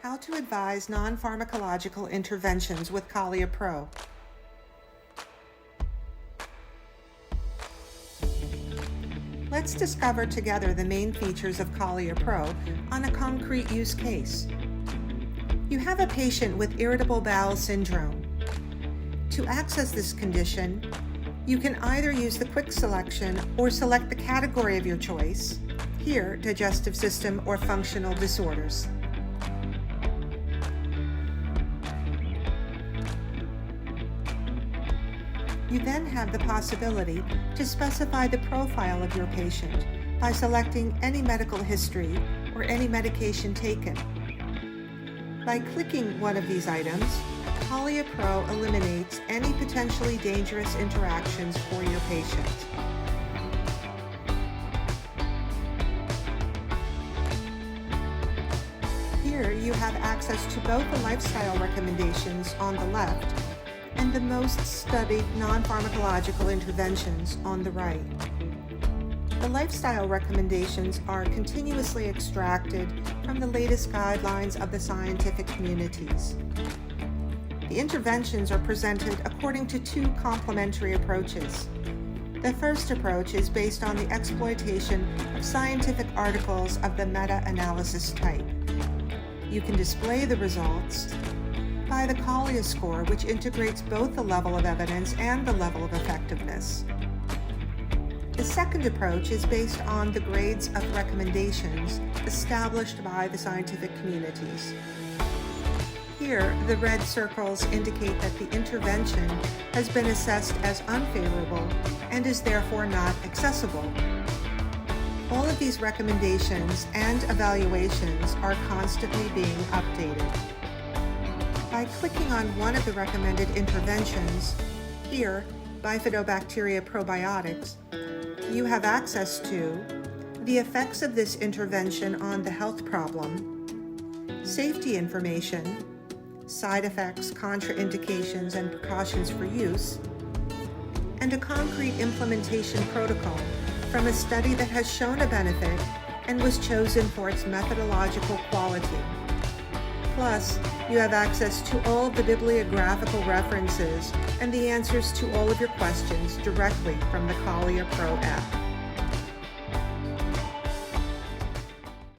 How to advise non-pharmacological interventions with Kalya Pro. Let's discover together the main features of Kalya Pro on a concrete use case. You have a patient with irritable bowel syndrome. To access this condition, you can either use the quick selection or select the category of your choice, here digestive system or functional disorders. You then have the possibility to specify the profile of your patient by selecting any medical history or any medication taken. By clicking one of these items, Kalya Pro eliminates any potentially dangerous interactions for your patient. Here you have access to both the lifestyle recommendations on the left and the most studied non-pharmacological interventions on the right. The lifestyle recommendations are continuously extracted from the latest guidelines of the scientific communities. The interventions are presented according to two complementary approaches. The first approach is based on the exploitation of scientific articles of the meta-analysis type. You can display the results by the Kalya score, which integrates both the level of evidence and the level of effectiveness. The second approach is based on the grades of recommendations established by the scientific communities. Here, the red circles indicate that the intervention has been assessed as unfavorable and is therefore not accessible. All of these recommendations and evaluations are constantly being updated. By clicking on one of the recommended interventions, here, Bifidobacteria probiotics, you have access to the effects of this intervention on the health problem, safety information, side effects, contraindications, and precautions for use, and a concrete implementation protocol from a study that has shown a benefit and was chosen for its methodological quality. Plus, you have access to all of the bibliographical references and the answers to all of your questions directly from the Kalya Pro app.